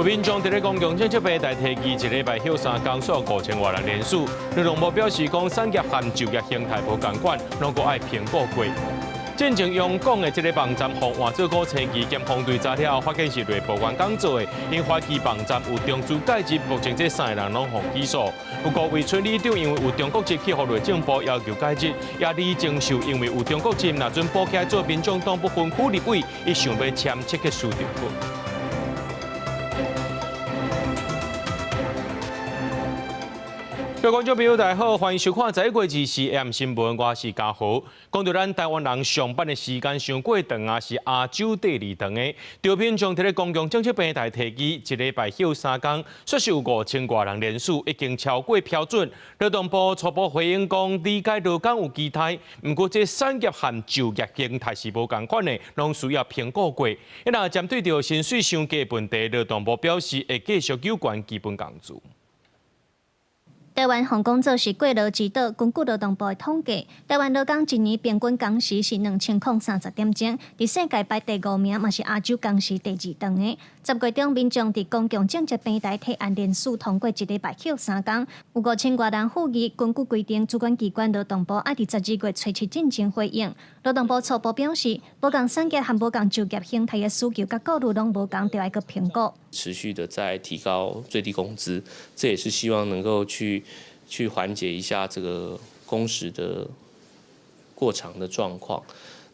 有民众伫咧公共政策平台提议，一礼拜休3天，所有5000多人连署。劳动部表示，讲产业和就业形态无共款，拢个爱评估过。进前用讲的这个网站，互换做过星期，检方对查了，发现是内部员工做的，因怀疑网站有中资介入，目前这3个人拢互起诉。不过，卫村里长因为有中国籍，去互内政部要求介入，也李正秀因为有中国籍，若准报起来做民众党不分区立委，伊想要签7个输掉去。各位观众朋友，大家好，欢迎收看11月24 AM 新闻，我是嘉豪。讲到咱台湾人上班的时间上过长啊，是亚洲第2长的。招聘将伫咧公共政策平台提议，一礼拜休3天，说是有5000多人人数，已经超过标准。劳动部初步回应讲，理解劳工有期待，不过这产业和就业形态是无共款的，拢需要评估过。若针对着薪水上低的问题，劳动部表示会继续有关基本工资。台湾航工作是过劳之岛，根据劳动部的统计，台湾劳工一年平均工时是2030点钟，伫世界排第5名，嘛是亚洲工时第2长的。10月中，民众伫公共政策平台提案联署通过一礼拜休3天，有5000多人呼吁。根据规定，主管机关劳动部爱伫12月初7进行回应。劳动部初步表示，无共产业和无共就业形态的需求甲顾虑拢无共，就要个评估。持续的在提高最低工资，这也是希望能够去缓解一下这个工时的过长的状况。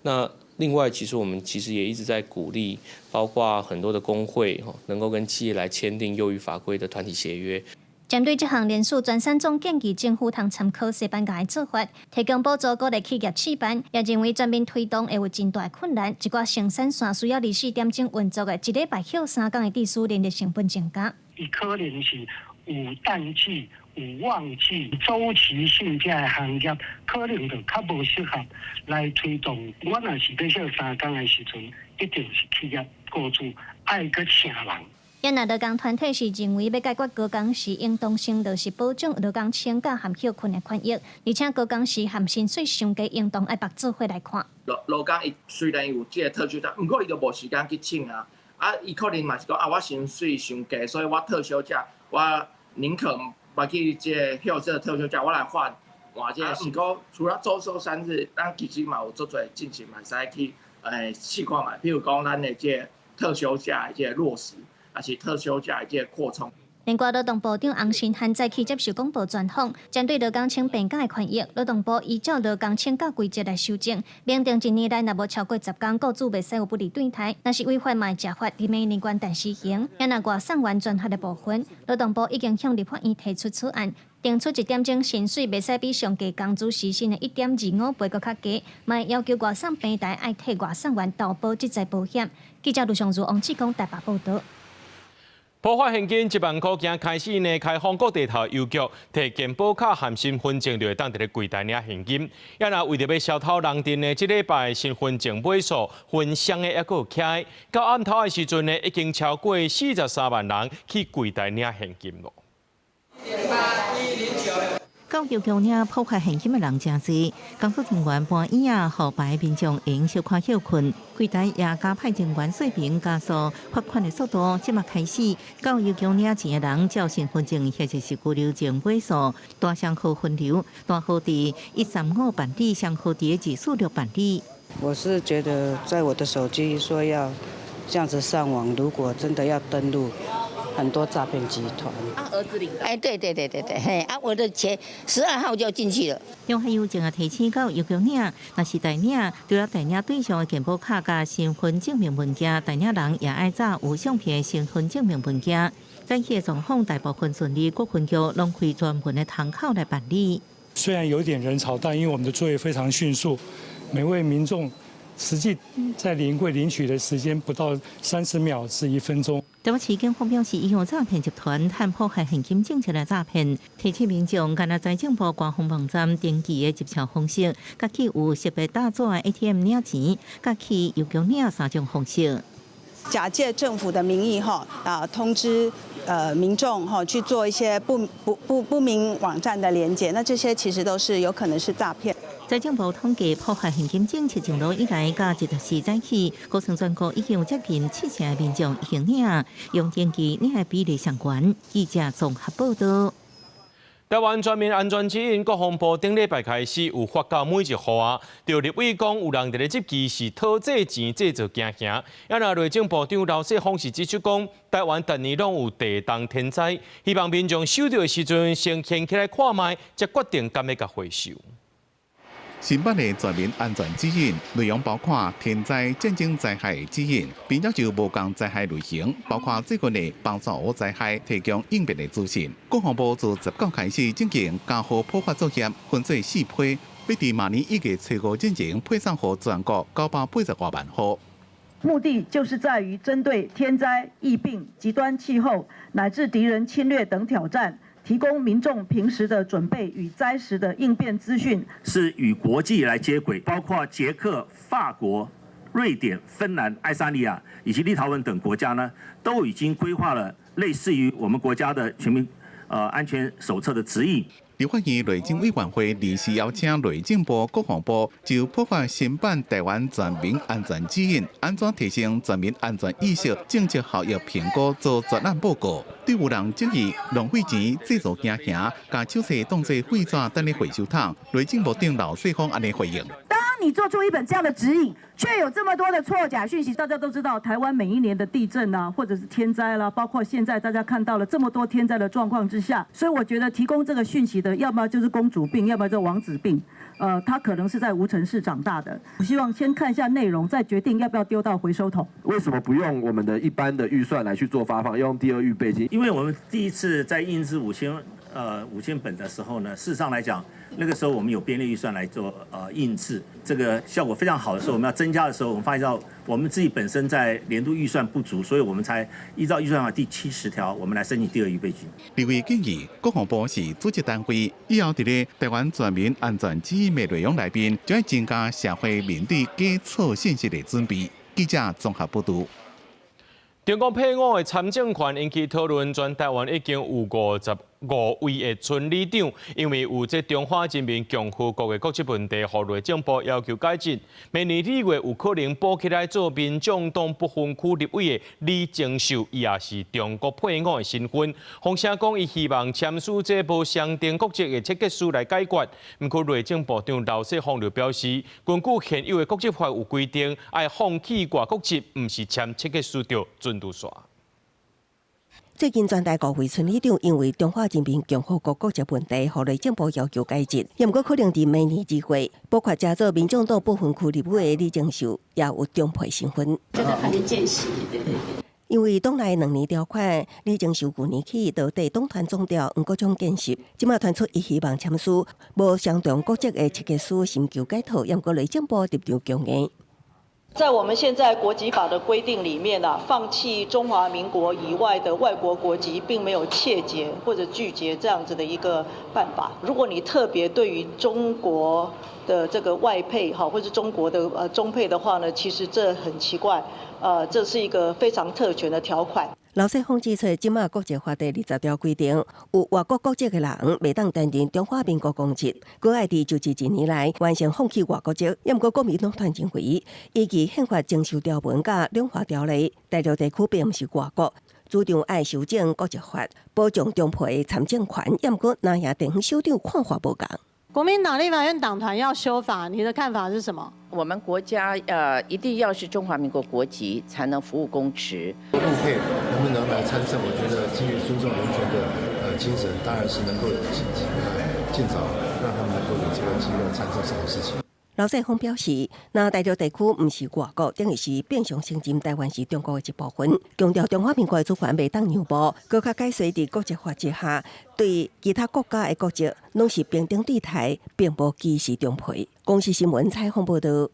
那另外，其实我们也一直在鼓励，包括很多的工会能够跟企业来签订优于法规的团体协约。针对这项联署，专产总建议政府通参考西班牙的做法，提供补助鼓励企业试办，也认为全面推动会有真大困难。一寡生产线需要24点钟运作的，一礼拜休3天的地区，人力成本增加。伊可能是有淡季、有旺季、周期性这个行业，可能就较无适合来推动。我若是要休3天的时阵，一定是企业雇主爱去请人。因劳工团体是认为，要解决高工时，应当先就是保障劳工请假和休困的权益，而且高工时和薪水上低，应当爱绑做伙来看。劳工伊虽然有这个特休假，不过伊就无时间去请啊。伊可能嘛是讲我薪水上低，所以我特休假，我宁可把去这个休这个特休假，我来换这个。不过除了周休3日，咱其实嘛有做侪进行嘛，使去试看嘛。比如讲咱的这个特休假的这个落实。也是特休假的这个扩充。另外，劳动部长洪新汉早起接受广播专访，针对劳工请病假的权益，劳动部依照劳工请假规则来修正，明定一年内若无超过10天，雇主袂使有不利对待，若是违反嘛会执法，立命年关但施行。也若外送员专法的部分，劳动部已经向立法院提出草案，定出1点钟薪水袂使比上计工资时薪的1.25倍搁较低，嘛要求外送平台爱替外送员投保职灾保险。记者卢尚如、王志光台北报道。普发现金1万块钱开始呢，开放各地头邮局摕健保卡和身份证，就会当伫咧柜台领现金。也若为着要消套人阵呢，这礼拜身份证买数分箱的还佫有起，到暗头的时阵呢，已经超过43万人去柜台领现金咯。到邮局领普发现金的人真多，工作人员搬椅啊，互白民众用小可休困。柜台也加派人员水平加速罚款的速度。即马开始，到邮局领钱的人照身份证或者是居留证买数，大箱号分流，大号伫135办理，小号伫146办理。我是觉得，在我的手机说要这样子上网，如果真的要登录。很多诈骗集团。儿子领的。对，嘿，我的钱12号就进去了。用还有证啊提醒到邮局领，若是代领，除了代领对象的健保卡加身份证明文件，代领人也爱找有相片的身份证明文件。早起的状况大部分顺利，各分局拢开专门的堂口来办理。虽然有点人潮，但因为我们的作业非常迅速，每位民众实际在临柜领取的时间不到30秒至1分钟。台湾市警方表示，以用诈骗集团探破坏现金政策的诈骗，提醒民众干那财政部官方网站登记的接洽方式，甲去有识别大纸的 ATM 领钱，甲去邮局领3种方式。假借政府的名义通知民众去做一些不明网站的连结，那这些其实都是有可能是诈骗。财政部统计破坏现金政策上路以来，到14早起，高雄全国已经有接近70%的民众已经领，用电机领的比例上悬。记者综合报道。台湾全面安全指引，国防部顶礼拜开始有发到每一户啊。就立委讲，有人伫咧执机是讨这钱制作行行。也那内政部长刘世芳是指出讲，台湾逐年拢有地动天灾，希望民众收到的时阵先牵起来看卖，才决定敢要甲回收。新版的全民安全指引内容包括天灾、战争灾害的指引，并要就无共灾害类型，包括最近的帮助无灾害提供应变的资讯。国防部自19开始进行家户普发作业，分做4批，要伫明年1月初5进行配送给全国980多万户。目的就是在于针对天灾、疫病、极端气候乃至敌人侵略等挑战，提供民众平时的准备与灾时的应变资讯，是与国际来接轨，包括捷克、法国、瑞典、芬兰、爱沙尼亚以及立陶宛等国家呢，都已经规划了类似于我们国家的全民安全手册的指引。立法院内政委员会临时邀请内政部、国防部就普发新版台湾全民安全指引，安怎提升全民安全意识、政策效益评估做专案报告。对有人质疑浪费钱制作行行，把手册当作废纸等咧回收桶，内政部长刘世芳安尼回应。你做出一本这样的指引，却有这么多的错假讯息。大家都知道，台湾每一年的地震啊，或者是天灾啦，包括现在大家看到了这么多天灾的状况之下，所以我觉得提供这个讯息的，要么就是公主病，要么就是王子病。他可能是在无尘室长大的。我希望先看一下内容，再决定要不要丢到回收桶。为什么不用我们的一般的预算来去做发放，用第二预备金？因为我们第一次在印制5000本的时候呢，事实上来讲，那个时候我们有编列预算来做印制，这个效果非常好的时候，我们要增加的时候，我们发现到我们自己本身在年度预算不足，所以我们才依照预算法第70条，我们来申请第二预备金。立委建议，国防部是组织单位，以后伫咧台湾全民安全指引的内容内面，就要增加社会面对假错信息的准备。记者综合报道。中国配偶的参政权引起讨论，全台湾已经有55位的村里长，因为有这中华人民共和国的国籍问题，互内政部要求改进。明年2月有可能补起来做民众党不分区立委的李正秀，伊也是中国配偶的身份。洪声讲，伊希望签署这部相定国籍的切结书来解决。不过内政部长刘世芳就表示，根据现有的国籍法有规定，要放弃外国籍，唔是签切结书就准度煞。最近全台5位村里长因为中华人民共和国国籍问题，互内政部要求改进，也毋过可能伫明年2月，包括加做民众党不分区立委的李正秀也有中配身份。这个还没见习，对。因为党内2年条款，李正秀去年起就对党团总调黄国昌建设，即马传出伊希望签署无相同国籍的切结书，寻求解套，也毋过内政部立场强硬。在我们现在国籍法的规定里面啊，放弃中华民国以外的外国国籍，并没有切结或者拒绝这样子的一个办法。如果你特别对于中国的这个外配哈，或者中国的中配的话呢，其实这很奇怪，这是一个非常特权的条款。刘世芳指出，即马国籍法第20条规定，有外国国籍的人袂当担任中华民国公职，佮爱伫就职1年内完成放弃外国籍。也毋过国民党团认为，依据宪法征收条文甲两法条例，大陆地区并毋是外国，主张爱修正国籍法，保障中配参政权。也毋过南亚地方首长看法无共。国民党立法院党团要修法，你的看法是什么？我们国家一定要是中华民国国籍才能服务公职。陆配能不能来参政？我觉得基于尊重人权的精神，当然是能够尽早让他们能够有这个机会参政是好事情。刘世芳表示，若大陆地区毋是外国，等于是变相承认台湾是中国的一部分。强调中华民国的主权袂当让步，搁较解说伫国籍法之下，对其他国家的国籍拢是平等对待，并无歧视中配。公视新闻采访报道。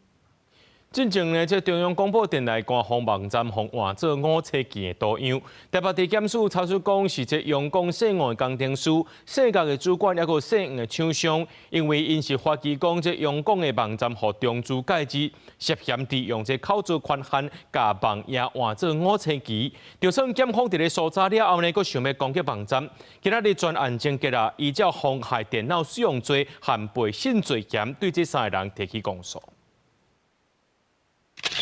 进前呢，这中央广播电台官方网站互换做5车件的多样。台北地检署查出讲是这用工涉案的工程师、世界的主管，也有涉案的厂商，因为因是发起讲这用工的网站互中资介入，涉嫌利用这口座权限，甲网页换做5车件。就算检方伫咧搜查了后呢，佫想要攻击网站，今仔日专案终结啊，依照妨害电脑使用罪和背信罪嫌，对这3个人提起公诉。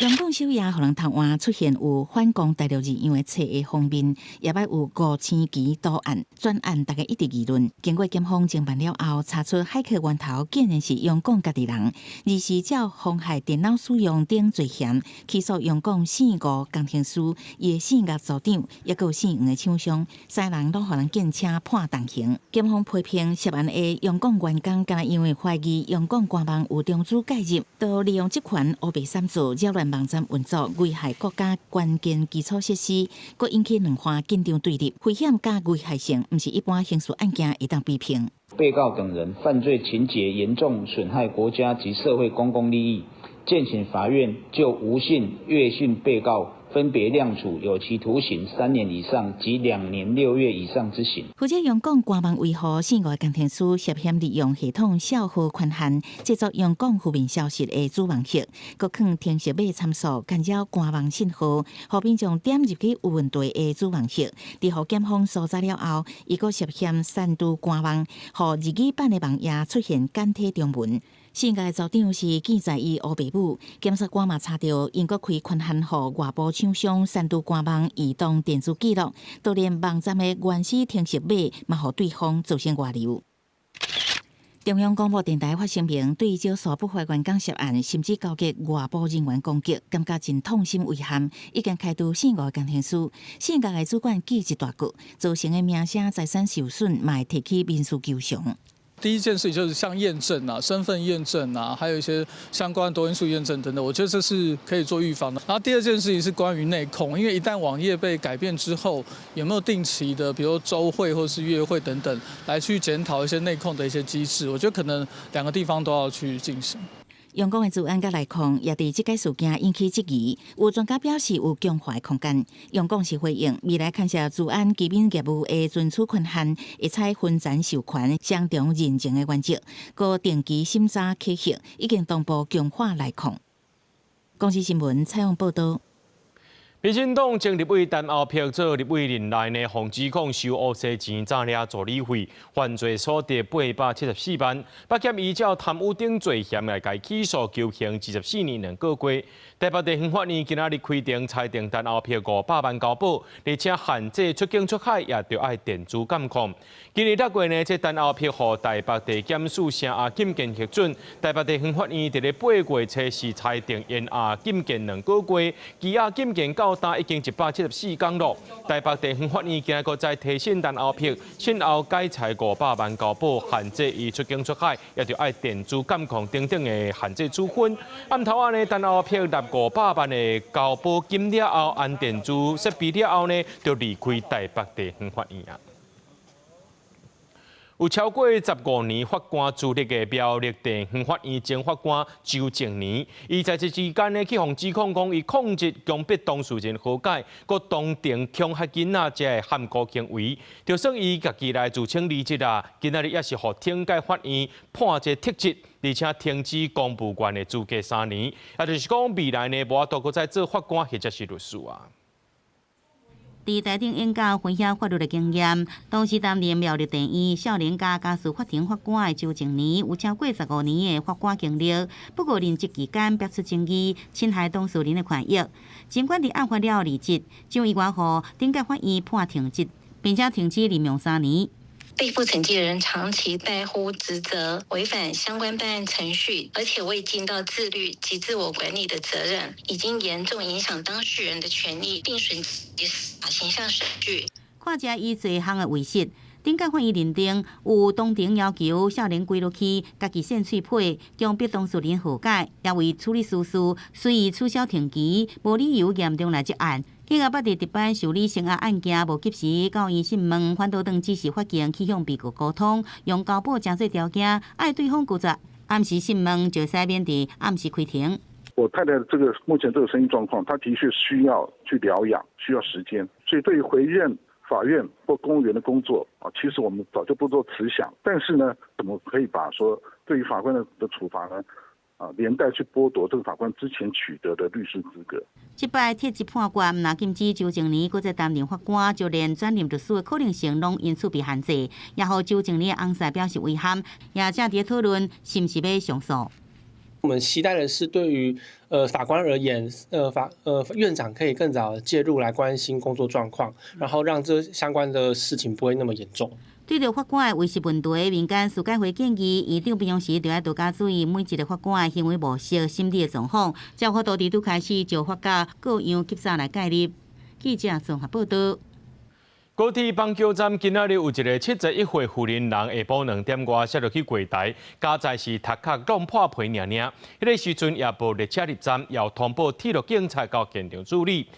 用工首页，互人偷换出现有反攻大陆字样的册的封面，也捌有5000期档案。专案大家一直议论，经过检方侦办了后，查出骇客源头竟然是用工家己人，而是照妨害电脑使用等罪嫌，起诉用工4个工程师、伊的4个组长，也有4个厂商，3人都互人见车判重刑。检方批评涉案的用工员工，敢若因为怀疑用工官网有中资介入，都利用职权乌白三做，扰乱网站运作，危害国家关键基础设施，佫引起两方紧张对立，危险加危害性，毋是一般刑事案件会当比拼。被告等人犯罪情节严重损害国家及社会公共利益，建请法院就吴姓、岳姓被告分别量处有期徒刑3年以上及2年6月以上之刑。负责用工官网维护4个工程师涉嫌利用系统消耗权限，制作用工负面消息的主网页，佫放停息码参数干扰官网信号，互民众点入去有问题的主网页。伫互检方搜查了后，伊佫涉嫌煽动官网，互日语版的网页出现简体中文。4个组长是记载伊乌白母，检察官嘛查到因佫开权限，互外部厂商煽动官网移动电子记录，就连网站的原始停息码嘛，互对方造成外流。中央广播电台发声明，对少数不法员工涉案，甚至勾结外部人员攻击，感觉真痛心遗憾，已经开除4个工程师，4个的主管记一大局，造成的名声、财产受损，嘛会提起民事求偿。第一件事情就是像验证啊、身份验证啊，还有一些相关多因素验证等等，我觉得这是可以做预防的。然后第二件事情是关于内控，因为一旦网页被改变之后，有没有定期的，比如周会或是月会等等，来去检讨一些内控的一些机制，我觉得可能2个地方都要去进行。用工的治安甲内控也伫即个事件引起质疑，有专家表示有强化的空间。用工是回应未来看下治安基本业务的存储权限，会采分散授权、双重认证的原则，佮定期审查考核，已经同步强化内控。公司新闻采访报道。民进党前立委陈后撇做立委任内呢，防指控收乌西钱、诈领助理费，犯罪所得874万。北检依照贪污等罪嫌来改起诉，求刑24年2个月。台北地方法院今仔日开庭裁定陈后撇500万交保，而且限制出境出海，也着爱电子监控。今日6月呢，这陈后撇互台北地检署声押禁见核准，台北地方法院伫咧8月初4裁定延押禁见2个月，羁押禁见到已经174天了。台北地方法院今日搁再提审陈后撇，先后改裁500万交保，限制伊出境出海，也着爱电子监控等等的限制处分。暗头啊呢，陈后撇纳500万的交保金了后，按电子设备了后呢，就离开台北地方法院啊。有超过15年法官资历的苗栗地方法院前法官周正年，伊在这期间呢，去互指控讲伊控制强迫当事人和解，佮当庭恐吓囡仔，这含糊行为，就算伊家己来自称离职啊，今仔日也是互庭界法院判这撤职，而且停止公务员的资格3年，也就是讲未来呢，无法度搁再做法官或者是律师啊。伫台顶演讲分享法律的经验，当时担任苗栗第一少年家家事法庭法官的周正年，有超过15年的法官经历。不过任职期间别出争议，侵害当事人的权益。尽管伫案发了离职，周议员互顶界法院判停职，并且停止任用3年。被负惩戒人长期怠忽职责，违反相关办案程序，而且未尽到自律及自我管理的责任，已经严重影响当事人的权利，并损及司法形象声誉。看遮伊侪项的违失，顶界法院认定有当庭要求少年归落去，家己献喙皮，强迫当事人和解，也为处理私事，随意取消停期，无理由严重来接案。警察捌伫值班受理刑案案件无及时到医审问，反倒当指示法警去向被告沟通，用交保诚济条件，爱对方拒绝。暗时审问就使免伫暗时开庭。我太太目前这个身体状况，她的确需要去疗养，需要时间，所以对于回任法院或公务员的工作啊，其实我们早就不做慈想。但是呢，怎么可以把说对于法官的处罚呢？连带去剥夺这个法官之前取得的律师资格。这摆铁级判决，若禁止周静妮搁再担任法官，就连转任律师的可能性拢因此被限制。也互周静妮的翁婿表示遗憾，也正在讨论是不是要上诉。我们期待的是，对于法官而言，院长可以更早介入来关心工作状况，然后让这相关的事情不会那么严重。对着法官的维持问题，民间司改会建议，院长平常时就要多加注意每一个法官的行为模式、心理的状况。教法都拄开始就法甲各样急杀来介入。记者综合报道。高铁邦桥站今仔日有一个71岁妇人人下晡2点外摔落去柜台，加在是头壳弄破皮尔。迄个时阵也无列车入站，要通报铁路警察到现场处理。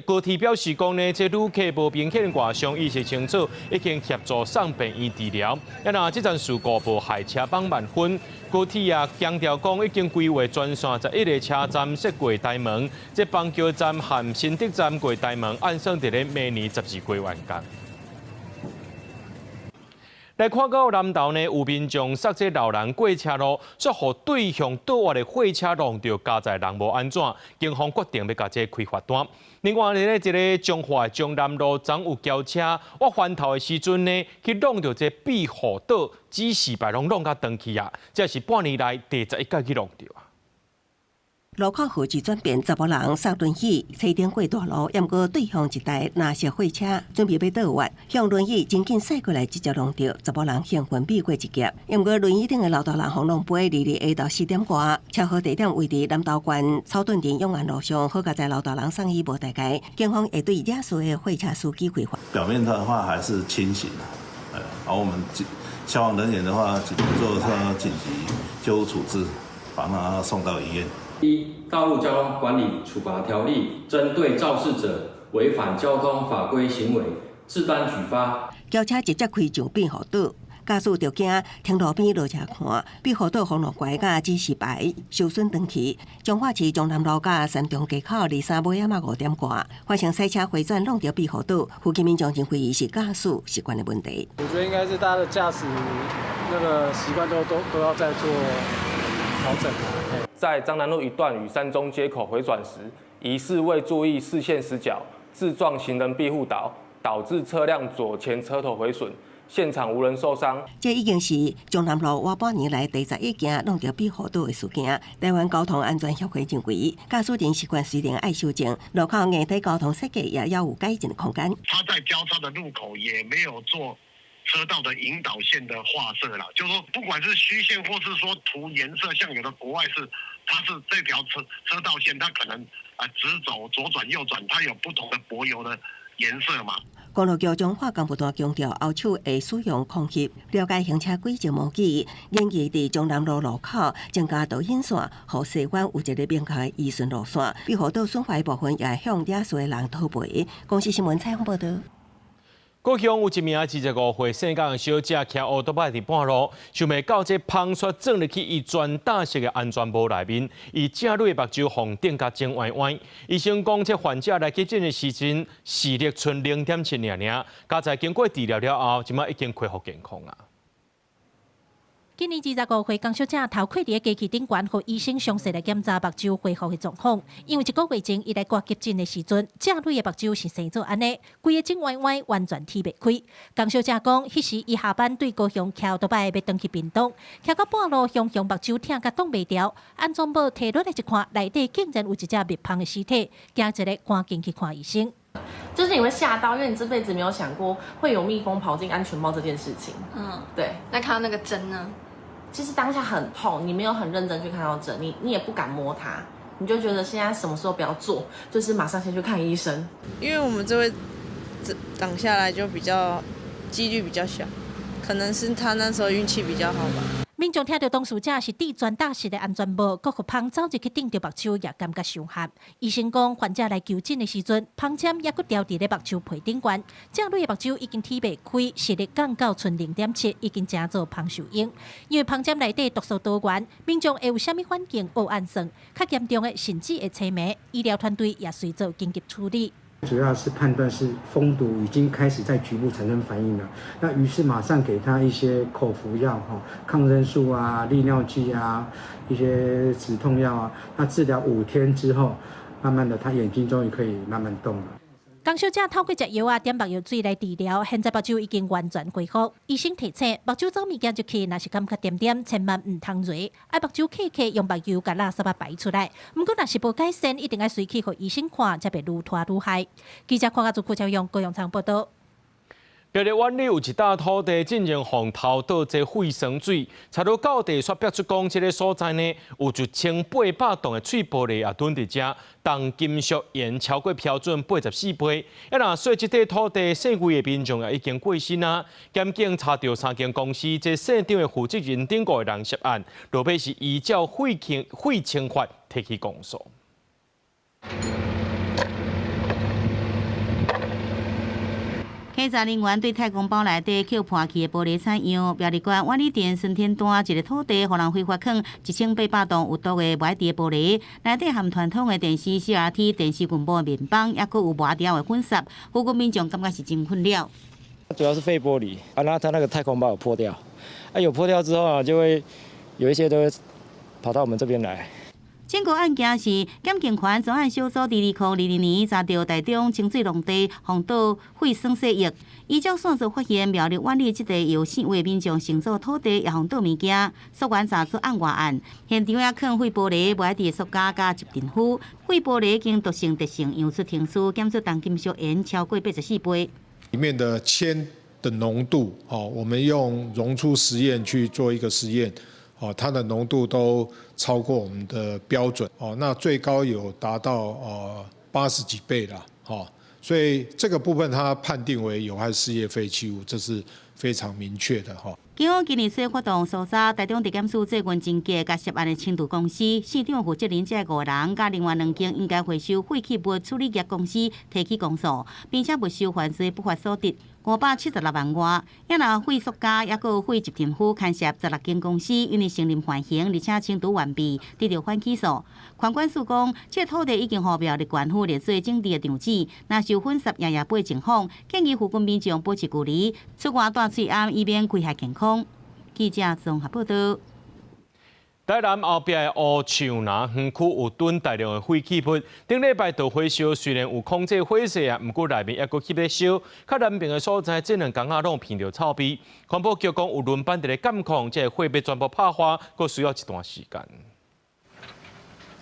高铁表示讲呢，这旅客无明显外伤，意识清楚，已经协助送病院治疗。若这件事故无害车帮万分。高铁也强调讲，已经规划全线11个车站设柜台门，这邦桥站和新德站柜台门按算伫咧明年12月完工。来看到南投呢，有民众塞这老人过车路，却互对向倒滑的货车弄到加载人无安全，警方决定要甲这开罚单。另外呢，一个彰化中南路总有轿车，我翻头的时阵呢，去弄到这庇护岛，指示牌拢弄甲断去啊！这是半年来第11届去弄到啊。路口号志转变，10某人塞轮椅，车顶过大路，也毋过对向一台蓝色货车，准备要倒弯，向轮椅紧紧驶过来，直接弄到10某人幸运避过一劫。也毋过轮椅顶的老大人红龙杯，离下到4点外，车祸地点位伫南投县草屯镇永安路上，好加在老大人送医无大碍，警方会对惹事的货车司机开罚。表面的话还是清醒的，而我们消防人员的话，只能做紧急救护处置，把他送到医院。依《道路交通管理处罚条例》，针对肇事者违反交通法规行为，制单举发。轿车直接开上庇护岛，驾驶着惊停路边落车看，庇护岛红绿拐甲指示牌受损断去。彰化市中南路甲三中街口23尾仔5点外，发生赛车回转弄到庇护岛，附近民众认为是驾驶习惯的问题。我觉得应该是大家的驾驶那个习惯都要再做调整。在彰南路一段与三中街口回转时，疑似未注意视线死角，自撞行人庇护岛，导致车辆左前车头毁损，现场无人受伤。这已经是中南路我半年来第11件弄到庇护岛的事件。台湾交通安全协会认为，驾驶人习惯虽然爱修正，路口硬体交通设计也要有改进的空间。他在交叉的路口也没有做车道的引导线的画设啦，就是说不管是虚线或是说涂颜色，像有的国外是，它是这条车道线，它可能直走、左转、右转，它有不同的柏油的颜色嘛。公路局彰化干部团强调，后手会使用空隙，了解行车轨迹模拟，建议伫中南路路口增加导引线，互西湾有一个明确的移顺路线，庇护岛损坏部分也向惹事的人讨赔。公司新闻采访报道。高雄有一名25岁姓江的小姐骑乌托邦伫半路，想要到这喷刷撞入去伊全打式的安全帽内面，伊正蕊目睭红顶甲肿歪歪。医生讲，这患者来急诊的时阵视力剩0.7尔，加在经过治疗了后，即马已经恢复健康啊。今年25岁江小姐头盔伫机器顶悬，互医生详细来检查目睭恢复的状况。因为1个月前伊来挂急诊的时阵，正蕊的目睭是生做安尼，规个肿歪歪，完全睇袂开。江小姐讲，迄时伊下班对高雄骑倒摆要转去屏东，骑到半路向目睭疼甲挡袂牢，安全帽摕落来一看，内底竟然有一只灭芳的尸体，惊一个赶紧去看医生。就是你会吓到，因为你这辈子没有想过会有蜜蜂跑进安全帽这件事情。对。那看到那个针呢？其实当下很痛，你没有很认真去看到针，你也不敢摸它，你就觉得现在什么时候不要做，就是马上先去看医生。因为我们这位挡下来就比较几率比较小，可能是他那时候运气比较好吧。民众听到当事者是戴全大式的安全帽，搁互芳走入去顶着目睭，也感觉伤害。医生讲，患者来求诊的时阵，芳针也搁掉伫咧目睭皮顶悬，正蕊的目睭已经ထိ袂开，视力降到剩0.7，已经正做芳受用。因为芳针内底毒素多元，民众会有啥物反应无暗算，较严重的甚至会痴迷。医疗团队也随做紧急处理。主要是判断是蜂毒已经开始在局部产生反应了，那于是马上给他一些口服药抗生素啊、利尿剂啊、一些止痛药啊。那治疗5天之后，慢慢的他眼睛终于可以慢慢动了。江小姐透过食药点目药水来治疗，现在目睭已经完全恢复。医生提醒，目睭走物件入去，若是感觉点点，千万唔通揉，爱目睭刻用目药甲垃圾啊排出来。不过若是无改善，一定要随去给医生看，才袂愈拖愈害。记者看下做顾朝阳、高永昌报道。苗栗湾里有一笪土地，竟然放偷倒这废酸水，查到到地却标出讲，这个所在呢有1800吨的碎玻璃也囤伫遮，当金属盐超过标准84倍。一若说这块土地姓魏的民众也已经过身啊，检警查到3间公司，这姓张的负责人等5个人涉案，落尾是依照废清法提起公诉。警察人员对太空包内底捡破去的玻璃产样，苗栗县万里店顺天段一个土地，互人非法放1800吨有毒的歪碟玻璃，内底含传统的电视 CRT 电视滚波的面板，也佫有歪掉的粉砂，不过民众感觉是真困扰。主要是废玻璃啊，那它那个太空包有破掉，有破掉之后啊，就会有一些都会跑到我们这边来。整个案件是检警权专案小组2020年查到台中清水农地放倒废酸细液，依照线索发现苗栗万里这地有4位民众乘坐土地也放倒物件，所员查出案外案，现场也放废玻璃、歪地塑胶加集电弧，废玻璃经毒性特性扬出庭书，检出重金属盐超过84倍。里面的铅的浓度，我们用溶出实验去做一个实验。它的浓度都超过我们的标准，那最高有达到80几倍了，所以这个部分它判定为有害事业废弃物，这是非常明确的哈。警方今年初发动搜查，台中地检署这份侦结，甲涉案的青杜公司、市场负责人这5人，甲另外2间应该回收废弃物处理业公司提起公诉，并且没收犯罪不法所得576万外。也若废塑胶，也有废集电弧，牵涉16间公司，因为承认犯行，而且清除完毕，得到反起诉。权管署讲，这土地已经互苗栗县府列做整治的场址，若受粉砂夜被情况，建议附近民众保持距离，出外戴喙安，以免危害健康。记者综合报道。台南后壁的乌树林园区有囤大量的废弃物，顶礼拜到火烧，虽然有控制火势啊，不过内面还阁吸咧烧。较南边的所在，这2天啊拢闻到臭味。环保局讲有轮班伫咧监控，这火要全部拍花，阁需要一段时间。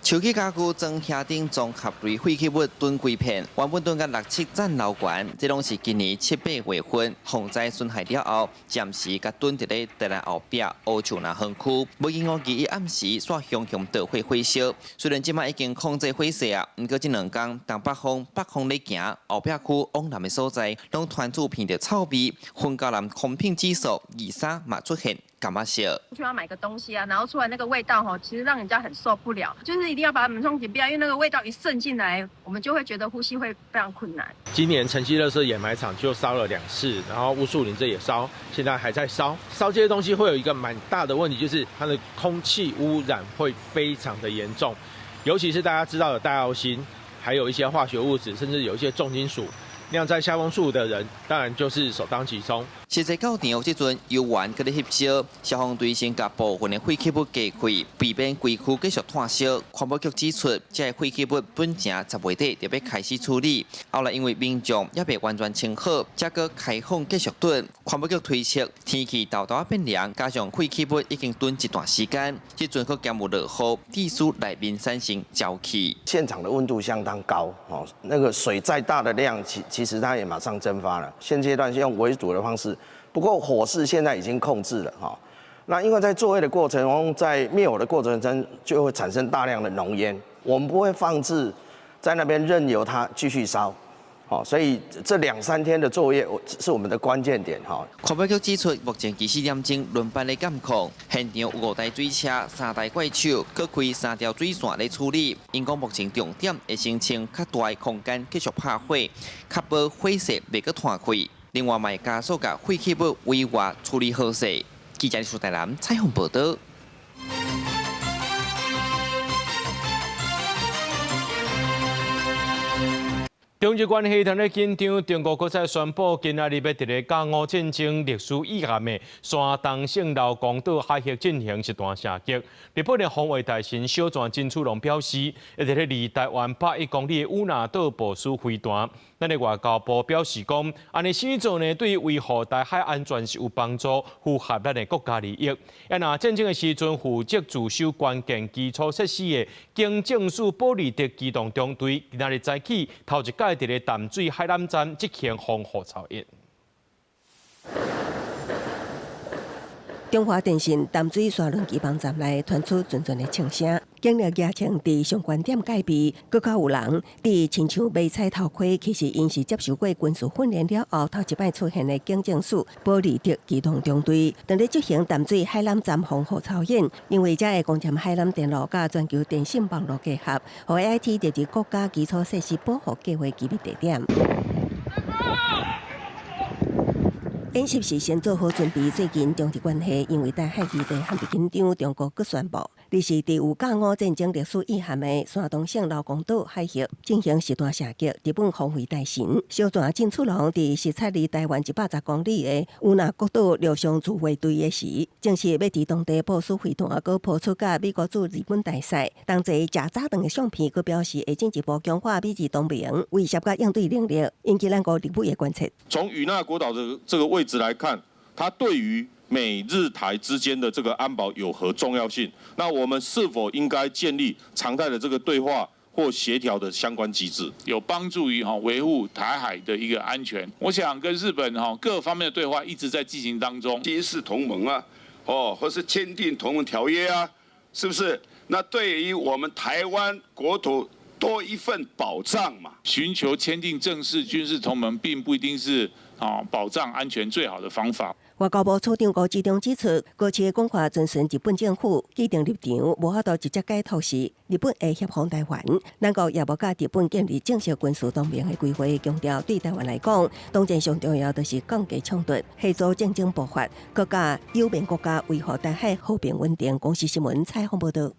树起家具装下顶综合类废弃物囤几片，原本囤甲6、7层楼悬，这拢是今年7、8月份洪灾损害了后，暂时甲囤伫咧台南后壁乌树林园区。无影响其暗时煞熊熊导火火烧。虽然即摆已经控制火势啊，不过这2天东北风咧行，后壁区往南的所在，拢传出闻到臭味，昏高南空品指数23嘛出现。干嘛写？去要买个东西啊，然后出来那个味道其实让人家很受不了，就是一定要把门窗紧闭，因为那个味道一渗进来，我们就会觉得呼吸会非常困难。今年城西垃圾掩埋场就烧了2次，然后乌树林这也烧，现在还在烧。烧这些东西会有一个蛮大的问题，就是它的空气污染会非常的严重，尤其是大家知道的大药锌，还有一些化学物质，甚至有一些重金属。酿在下风树的人，当然就是首当其冲。实际到场这阵，游玩佮咧翕烧，消防队先甲部分的废弃物隔开，避免规区继续炭烧。环保局指出，这废弃物本正10月底就要开始处理，后来因为民众也未完全清好，才搁开放继续囤。环保局推测，天气豆豆变凉，加上废弃物已经囤一段时间，这阵搁减有落雨，地书内面产生沼气。现场的温度相当高，那个水再大的量，其实它也马上蒸发了。现阶段是用围堵的方式，不过火势现在已经控制了哈。那因为在作业的过程中，在灭火的过程中就会产生大量的浓烟，我们不会放置在那边任由它继续烧，所以这2、3天的作业是我们的关键点哈。环保局指出，目前其实验证轮班的监控，现场有5台水车、3台怪手，各开3条水线来处理。因讲目前重点会先清较大的空间继续拍火，确保火势袂阁摊开。另外，卖加速甲废弃物委外处理好势。记者苏台南采访报道。中日关系同咧紧张，中国国再宣布，今仔日要伫咧甲午战争历史遗憾的山东省劳公岛海峡进行一段射击。日本的防卫大臣小泉进次郎表示，会伫咧离台湾800公里的乌那岛部署飞弹。咱的外交部表示讲，安尼先做呢，对维护台海安全是有帮助，符合咱的国家利益。也若战争的时阵，负责驻守关键基础设施的经政署保利特机动中队，今仔日早起头一届伫咧淡水海南站执行防护操演。中华电信淡水沙轮机房站内传出阵阵的枪声，警力野枪伫相关点戒备，搁较有人伫亲像迷彩头盔，其实因是接受过军事训练了后，头一摆出现的警政署保利特机动中队，正咧执行淡水海南站防护操演，因为这个攻占海南电路甲全球电信网络结合，和 AIT 列入国家基础设施保护计划机密地点。演习是先做好准备，最近中日关系因为台海议题陷入紧张，中国阁宣布，你是伫有甲午战争历史遗憾的山东省劳公岛海峡进行实弹射击。日本防卫大臣小泉进次郎伫视察离台湾110公里的乌那国岛陆上自卫队的时，正是要伫当地部署飞弹，阁抛出甲美国驻日本大使同齐食早顿的相片，阁表示会进一步强化美日同盟威胁甲应对能力，引起咱国立委的关切。从与那国岛的这个位置来看，它对于美日台之间的这个安保有何重要性？那我们是否应该建立常态的这个对话或协调的相关机制，有帮助于维护台海的一个安全？我想跟日本各方面的对话一直在进行当中，军事同盟啊，或是签订同盟条约啊，是不是？那对于我们台湾国土多一份保障嘛？寻求签订正式军事同盟，并不一定是保障安全最好的方法。外交部处长高志忠指出，高市的讲法遵循日本政府既定立场，无法度直接解透视日本会协防台湾。咱国也无甲日本建立正式军事同盟的规划，强调对台湾来讲，当前上重要就是降低冲突，协助战争爆发，各甲友盟国家维护台海和平稳定。公视新闻采访报道。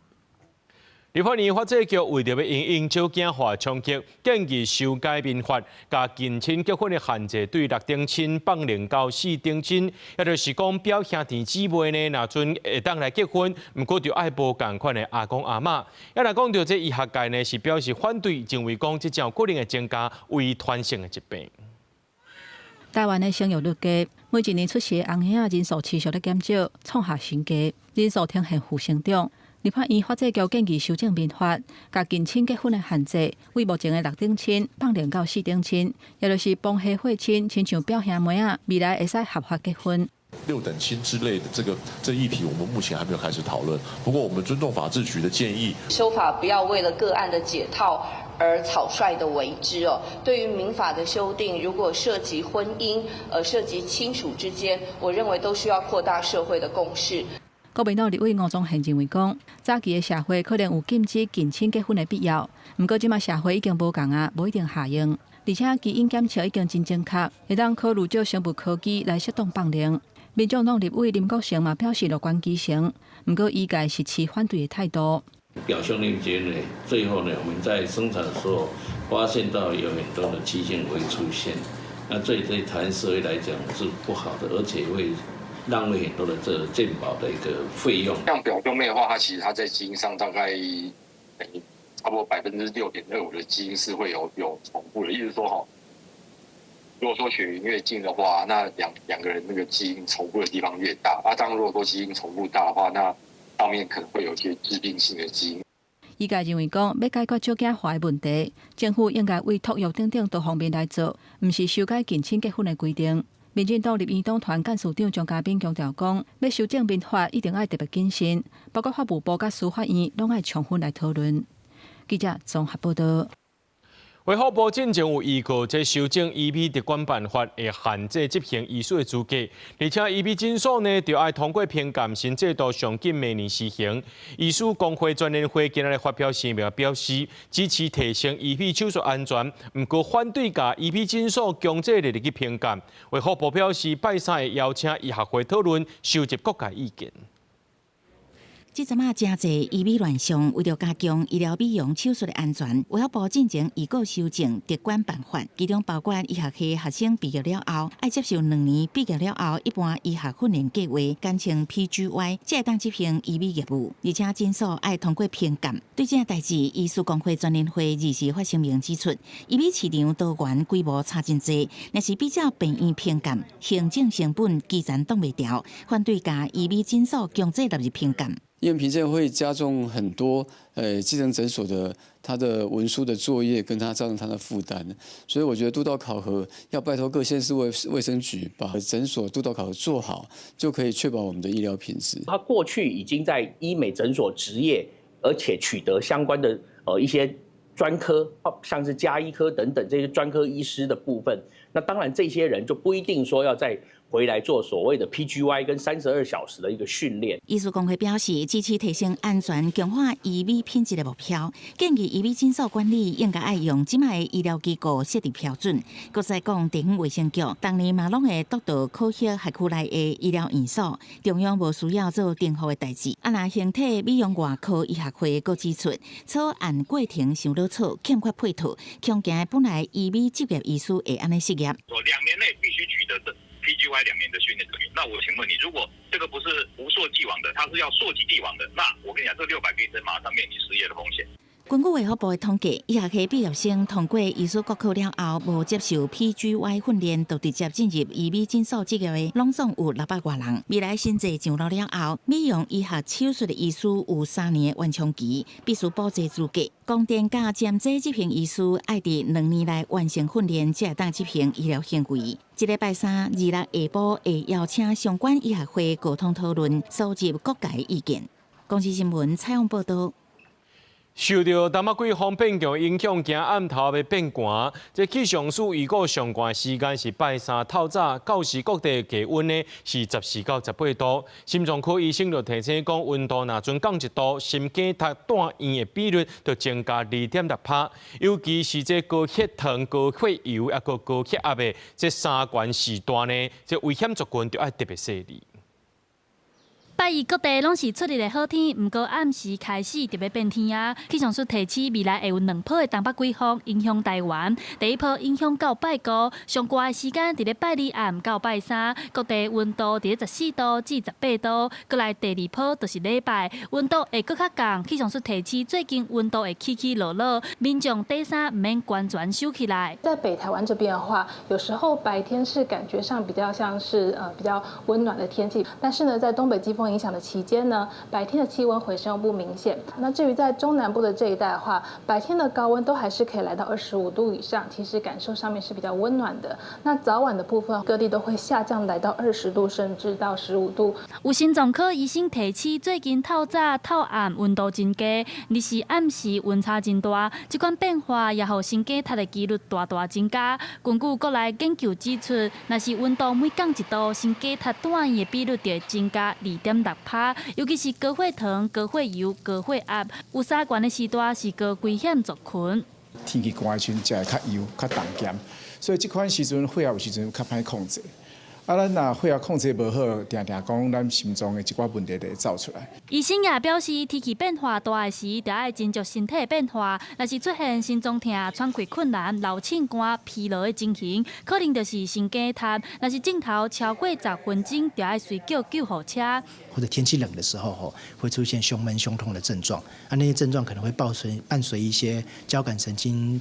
立法院法制局为着要因应少子化冲击，建议修改民法，将近亲结婚的限制对6等亲放零到4等亲，也就是讲表兄弟姊妹呢，若准会当来结婚，毋过就爱无共款的阿公阿嬷。也若讲到这医学界呢是表示反对，认为讲这将有可能会增加遗传性的疾病。台湾的生育率低，每一年出世的翁仔人数持续在减少，创下新低，人数呈现负成长。立法院法制局建议修正民法，将近亲结婚的限制为目前的6等亲放零到4等亲，也就是帮下血亲，亲像表兄妹仔，未来会使合法结婚。6等亲之类的这议题，我们目前还没有开始讨论。不过，我们尊重法制局的建议，修法不要为了个案的解套而草率的为之哦。对于民法的修订，如果涉及婚姻，涉及亲属之间，我认为都需要扩大社会的共识。国民党立委吴宗宪认为讲，早期的社会可能有禁止近亲结婚的必要，不过即马社会已经无共啊，无一定下用。而且基因检测已经真正确，会当考虑借生物科技来适当放零。民众党立委林国成嘛表示乐观其成，不过医界是持反对的态度。表兄弟间呢，最后呢，我们在生产的时候发现到有很多的畸形会出现，那对台湾社会来讲是不好的，而且会浪费很多的这健保的一个费用。像表兄妹的话，它其实它在基因上大概差不多6.25%的基因是会有重复的，意思说如果说血缘越近的话，那两个人那个基因重复的地方越大。当如果说基因重复大的话，那上面可能会有一些致病性的基因。医界认为讲，要解决少子化的问题，政府应该为托育等多方面来做，不是修改近亲结婚的规定。民进党立院党团干事长张嘉宾强调讲，要修正民法一定要特别谨慎，包括法务部甲司法院拢要充分来讨论。记者综合报道。卫福部进前有预告，这修正 EP 特管办法会限制执行医师的资格，而且 EP 诊所呢，就要通过评鉴新制度上近明年施行。医师工会专联会今日发表声明表示，支持提升 EP 手术安全，不过反对甲 EP 诊所强制力去评鉴。卫福部表示，拜三会邀请医学会讨论，收集各界意见。即阵啊，真侪医美乱象，为了加强医疗美容手术的安全，卫福部进前预告修正特管办法，其中包括医学系学生毕业了后，要接受2年毕业了后一般医学训练计划，简称 PGY， 才会当执行医美业务，而且诊所要通过评鉴。对这代志，医师工会专联会20日发声明指出，医美市场多元，规模差真侪，若是比较病院评鉴，行政成本基层挡袂调，反对甲医美诊所强制纳入评鉴。因为评鉴会加重很多基层诊所的它的文书的作业，跟它造成它的负担，所以我觉得督导考核要拜托各县市卫生局把诊所督导考核做好，就可以确保我们的医疗品质。他过去已经在医美诊所执业，而且取得相关的一些专科，像是家医科等等这些专科医师的部分，那当然这些人就不一定说要在回来做所谓的 PGY 跟32小时的一个训练。医师工会表示，支持提升安全、强化医美品质的目标，建议医美诊所管理应该爱用即卖医疗机构设定标准。国再讲，地方卫生局当年嘛拢会督导考核辖区内的医疗院所，中央无需要做任何的代志。那形体美容外科医学会阁指出，草案过程伤老草，欠缺配套，恐惊本来医美执业医师会安尼失业。2年内必须取得PGY 2年的训练证明。那我请问你，如果这个不是不溯既往的，它是要溯及既往的，那我跟你讲，这600个医生马上面临失业的风险。根据卫福部的统计，医学系毕业生通过医师国考了后，无接受 PGY 训练，就直接进入医美诊所执业的，拢总有600多人。未来新制上路了后，美容医学手术的医师有3年的完成期，必须补齐资格。光电加兼职执行医师要伫2年内完成训练，才会当执行医疗行为。这礼拜3、26下晡会邀请相关医学会沟通讨论，收集各界意见。公司新闻采访报道。受到淡仔季风变强影响，今暗头要变寒。这气象署预告上寒时间是拜三透早，到时各地气温呢是14到18度。心脏科医生就提醒讲，温度若准降1度，心肌塌住院的比率就增加2.6%。尤其是这高血糖、高血油也个高血压的这3关时段呢，这危险族群就要特别细腻。拜二各地拢是出日的好天，不过暗时开始特别变天啊。气象署提醒，未来会有2波的东北季风影响台湾。第一波影响到拜五，上寒的时间伫咧拜2暗到拜3，各地温度伫咧14度至18度。过来第2波就是礼拜，温度会更较降。气象署提醒，最近温度会起起落落，民众底衫唔免完全收起来。在北台湾这边的话，有时候白天是感觉上比较像是比较温暖的天气，但是呢，在东北季风影响的期间呢，白天的气温回升不明显。那至于在中南部的这一带的话，白天的高温都还是可以来到25度以上，其实感受上面是比较温暖的。那早晚的部分，各地都会下降来到20度，甚至到15度。有心脏科医生提醒，最近透早透暗温度真低，日时暗时温差真大，这款变化也让心肌塌的几率大大增加。根据国内研究指出，若是温度每降1度，心肌塌住院的比率就会增加2.6%，尤其是高血糖、高血油、高血压，有3关的时段是高危险族群。天气寒的时阵，食会较油、较重咸，所以这款时阵血压有时阵较歹控制。咱若血压控制无好，常常讲咱心脏的一寡问题就会走出来。医生也表示，天气变化大的时，就要斟酌身体的变化。若是出现心脏痛、喘气困难、脑痉寒、疲劳的情形，可能就是心肌塌。若是镜头超过10分钟，就要随叫救护车。或者天气冷的时候，会出现胸闷、胸痛的症状。那些症状可能会伴随一些交感神经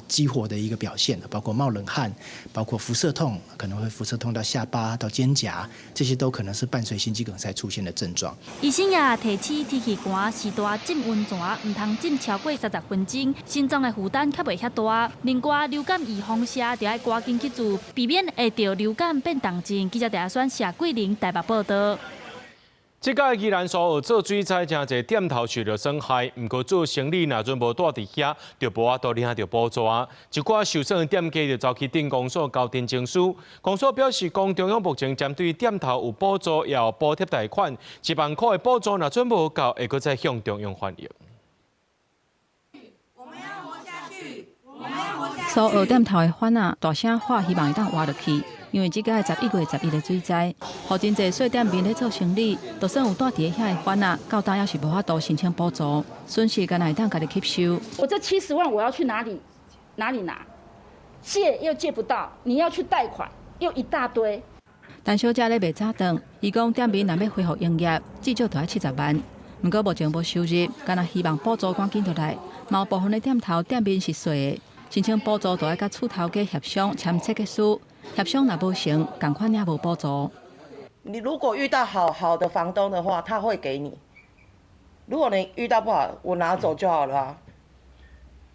激活的一个表现，包括冒冷汗，包括辐射痛，可能会辐射痛到下巴、到肩胛，这些都可能是伴随心肌梗塞出现的症状。医生也提醒，天气寒时大浸温泉，唔通浸超过30分钟，心脏的负担较袂遐大。另外，流感预防车就要赶紧去做，避免会着流感变重症。记者陈亚轩、谢桂玲台北报道。即届宜兰所有做水灾真侪点头受到损害，毋过做生意若阵无住伫遐，就无法度领到补助啊。一寡受损的店家就走去镇公所交定情书。公所表示，中央目前针对店头有补助，也有补贴贷款，1万块的补助若阵无够，会搁再向中央反映。所有店头的番仔大声喊，希望会当活落去。因为即届11月11日水灾，互真侪小店面咧做生意，就算有住伫遐的番仔，到当也是无法度申请补助，损失敢若会当家己吸收。我这70万我要去哪里拿？借又借不到，你要去贷款又一大堆。陈小姐咧卖早顿，伊讲店面若要恢复营业，至少就要70万。毋过目前无收入，敢若希望补助赶紧落来。嘛有部分的店头店面是衰的，申请补助就要甲厝头家协商签切结书。协商若无成，共款也无补助。你如果遇到好的房东的话，他会给你；如果你遇到不好，我拿走就好了啊。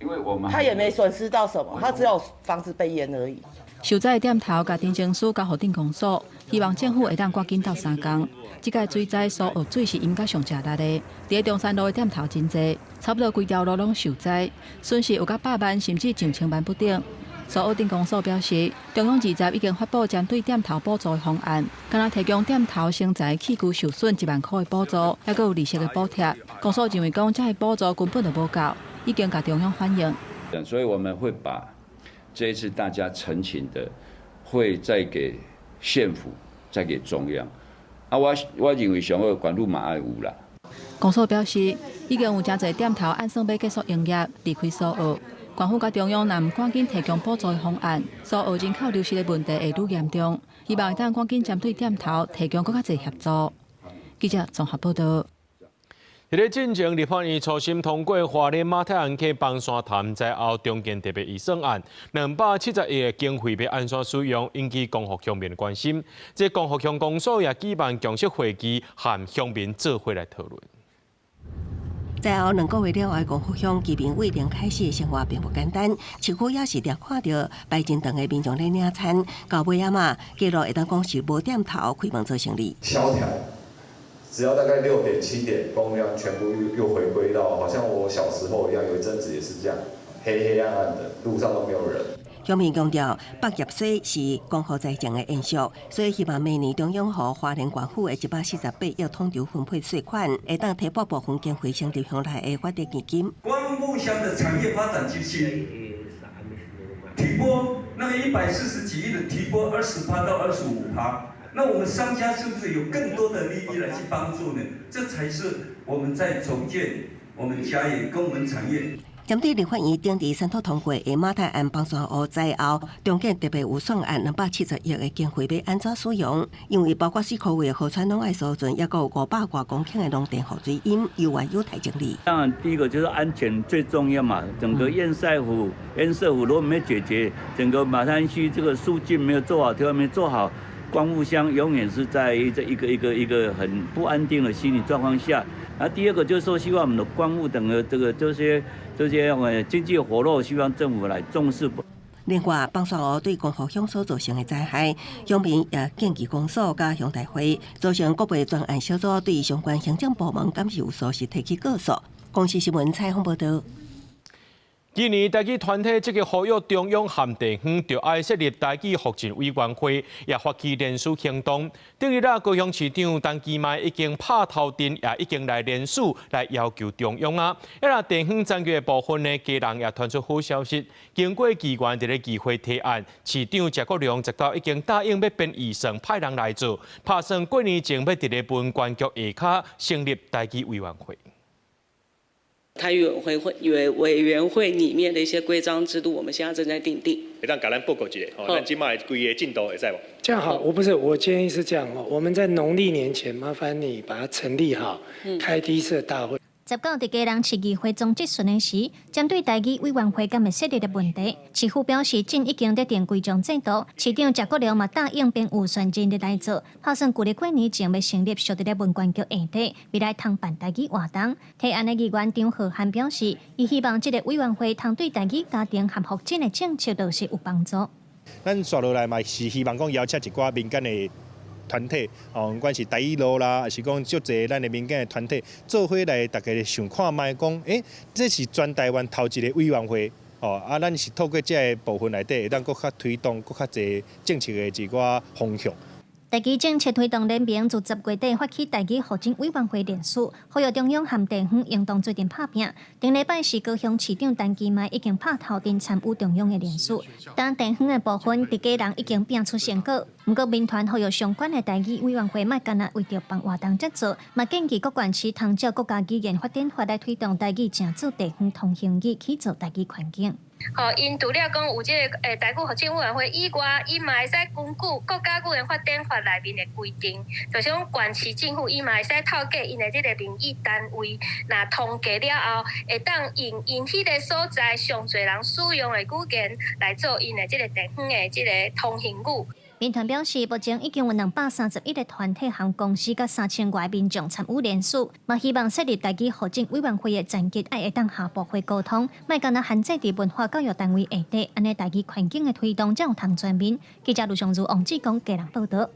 因为我们他也没损失到什么，他只有房子被淹而已。受灾的店头甲定情书交互镇公所，希望政府会当赶紧斗3工。即届水灾所有水是应该上吃力的，伫中山路的店头真济，差不多规条路拢受灾，损失有到100万甚至上千万不等。所有镇公所表示，中央20日已经发布针对店头补助的方案，敢若提供店头生财器具受损1万块的补助，还佫有利息的补贴。公所认为讲，这些补助根本就无够，已经甲中央反映。所以我们会把这一次大家陈情的，会再给县府，再给中央。我认为上好管路嘛要有啦。公所表示，已经有真侪店头按算要结束营业，离开所有。官府甲中央若毋赶紧提供补助的方案，所有人口流失的问题会愈严重。希望会当赶紧针对店头提供更较侪协助。记者综合报道。伫咧进前，立法院初审通过花莲马太安溪崩山潭灾后重建特别预算案，270亿的经费要安怎使用，引起光复乡民的关心。这光复乡公所也举办共识会议，和乡民做伙来讨论。灾后2个月了后，光复乡居民为零开始的生活并不简单，市区也是常看到排真长的民众咧领餐，到尾嘛，记录会当讲是无点头开门做生意。萧条，只要大概6点7点，供量全部又回归到好像我小时候一样，有一阵子也是这样，黑暗暗的，路上都没有人。乡民强调，百业税是光复财政的延续，所以希望明年中央予花莲县府的148亿统筹分配税款，会当提拨部分经费成立乡内的发展基金。光复乡的产业发展基金提拨那个140几亿的提拨20%到25%，那我们商家是不是有更多的利益来去帮助呢？这才是我们在重建我们家业跟我们产业。针对立法院顶伫三读通过的马太安崩山湖灾后重建特别预算案270亿的经费要安怎使用？因为包括4个月河川拢爱收存，也有500多公顷的农田河水因有完有台整理。当然，第一个就是安全最重要嘛。整个堰塞湖如果没解决，整个马滩区这个疏浚没有做好，调没做好，光复乡永远是在这一个很不安定的心理状况下。那第二个就是说，希望我们的光复等的这些经济活络，希望政府来重视。另外，崩山湖对光复乡所造成的灾害，乡民也建议公所甲乡大会组成各部专案小组，对相关行政部门敢是有疏失提起告诉。公视新闻采访报道。今年台语团体积极呼吁中央和地方就爱设立台语复振委员会，也发起联署行动。顶日高雄市长陈其迈已经拍头阵，也已经来联署来要求中央啊。地方参与的部分呢，家人也传出好消息。经过议员伫咧议会提案，市长谢国良10已经答应要编预算派人来做，打算过年前要伫咧文管局下骹成立台语委员会。台语委员会里面的一些规章制度，我们现在正在订定。让橄榄报告一下，咱今麦规个进度会使无？这样好，我建议是这样哦，我们在农历年前，麻烦你把它成立好，开第一次的大会。19日家人市议会总质询的时，针对台语委员会敢会设立的问题，市府表示正已经在定规章制度，市长谢国良嘛答应并预算尽力来做，打算旧历过年前要成立属伫咧文管局下底，未来通办台语活动。提案的议员张浩涵表示，伊希望这个委员会通对台语家庭和福振的政策落实有帮助。咱刷落来嘛是希望讲邀请一寡民间的团体，不管是台语路啦，还是讲足侪咱的民间的团体，做伙来大家想看卖讲，这是全台湾头一个委员会。咱是透过这个部分内底，会当搁较推动搁较侪政策的一个方向。台基政策推动联盟自10月底发起台基发展委员会联署，呼吁中央和地方应当做阵拍拼。顶礼拜是高雄市长陈其迈已经拍头阵参与中央的联署，但地方的部分伫家人已经拼出成果。不过民团呼吁相关的台基委员会莫干那为着帮活动则做，嘛建议各县市参照国家语言发展法来推动台基正做地方通行语，去做台基环境。因除了讲有这个台语发展委员会以外，伊嘛会使根据国家语言发展法内面的规定，就是讲县市政府伊嘛会使透过因的这个民意单位，那通过了后，会当因迄个所在上侪人使用的语言来做因的这个地方的这个通行语。民团表示，目前已经有231个团体和公司，甲3000外民众参与联署，嘛希望设立台基发展委员会的层级，会当下部会沟通，莫干那限制伫文化教育单位下底，安尼台基环境的推动才有通全面。记者卢尚如、王志光家人报道。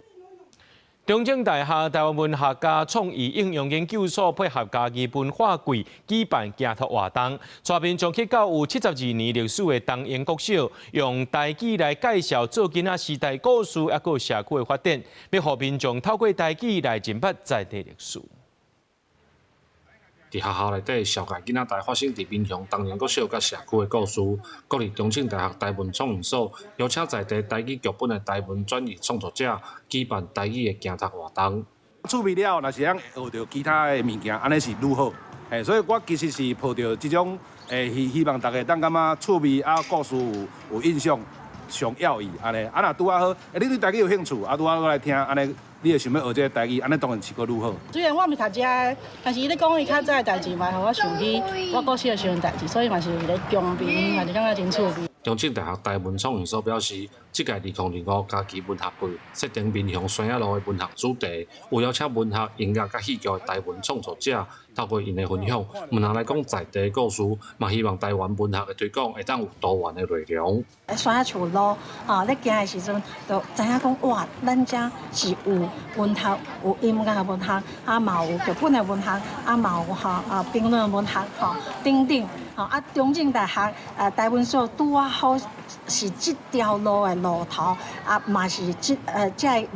中正大学台湾文学家创意应用研究所配合家己文化季举办行托活动，带民众去到有72年历史的东英国小，用台语来介绍做囡仔时代故事，还有社区的发展，要互民众透过台语来认捌在地历史。伫学校内底，上届囡仔台发生伫民雄东英国小甲社区的故事，国立中正大学台文创意所邀请在地台语剧本的台文转译创作者举办台语的行托活动。趣味了，若是咱学到其他的物件，安尼是愈好。所以我其实是抱着这种希望大家当感觉趣味啊，故事有印象，上要义安尼。若拄啊好，你对台语有兴趣，拄啊来听安尼。你会想要学这个台语，安尼当然是阁愈好。虽然我毋是读这个，但是伊咧讲伊较早的代志嘛，互我想起我故小时候的代志，所以嘛是咧共鸣，嘛是感觉真趣味。中正大学台文创意所表示，这届2025家己文学季设定民雄山野路的文学主题，有邀请文学、音乐甲戏剧的台文创作者，透过因的分享，问人来讲在地故事，嘛希望台湾文学的推广会当有多元的内容。山野树路咧行的时阵，就知影讲哇，咱遮是有文学、有音乐的文学，嘛有剧本的文学，嘛有评论的文学，等等。中正大学台文所拄啊好是这条路的路头，嘛是这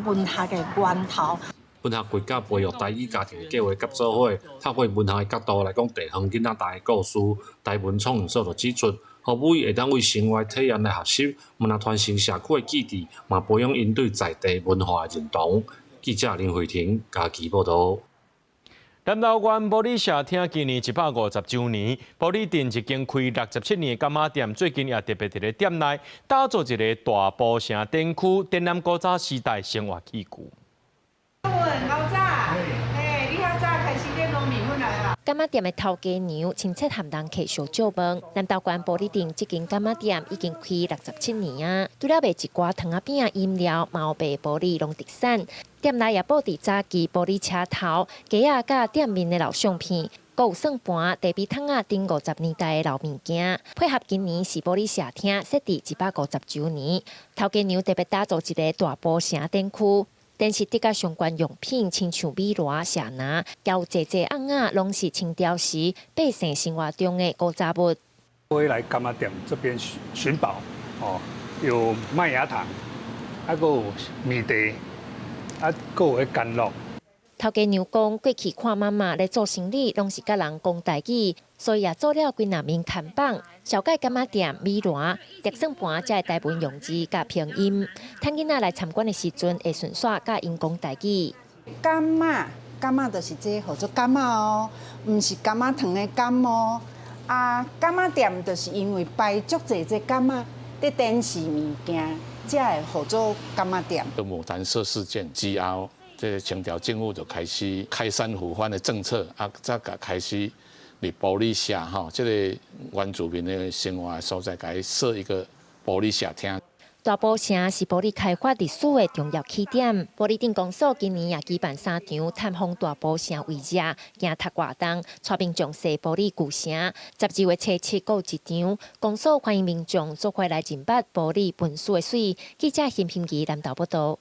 文学的源头。文学季甲培育台语家庭的计划协做伙，透过文学的角度来讲地方囡仔台的故事，台文创意所就指出，互每会当为生活体验来学习，嘛那传承社区的记忆，嘛培养因对在地文化的认同。记者林慧婷家己报道。南投县玻璃社厅今年150周年，玻璃店一间开67年的柑仔店，最近也特别伫咧店内打造一个大埔城店区，展览古早时代生活器具。柑仔店的头家娘亲切含人客小酒饭。南投县玻璃店这间柑仔店已经开67年啊，除了卖一寡糖仔饼、饮料，嘛有卖玻璃农特产。店内也布置早期玻璃车头、架仔甲店面的老相片，阁有算盘、茶杯桶仔等50年代的老物件。配合今年是玻璃社厅设置150周年，头家娘特别打造一个大埔城店区。电视底甲相关用品，亲像米螺、茶篮，也有济济饔仔，拢是清朝时百姓生活中的古早物。会来柑仔店这边寻宝，有麦芽糖，还有米茶，还有干酪。头家娘讲，过去看妈妈咧做生意，拢是甲人讲台语，所以也做了几若面看板，小解柑仔店、米螺、碟算盘，才会台文用字甲拼音。趁囡仔来参观的时阵，会顺续甲因讲台语。柑仔就是这叫做柑仔哦，毋是柑仔糖的柑哦。柑仔店就是因为摆足济这柑仔伫展示物件，才会叫做柑仔店。牡丹社事件之后。这清朝政府就开始开山抚番的政策，再开始伫玻璃社这个原住民的生活的所在，给设一个玻璃社厅。大埔城是玻璃开发历史的重要起点。玻璃电工所今年也举办3场探访大埔城为热行托活动，带民众踅玻璃古城。12月初7有1场，公所欢迎民众做伙来认捌玻璃文史的水。记者辛平仪南投报道。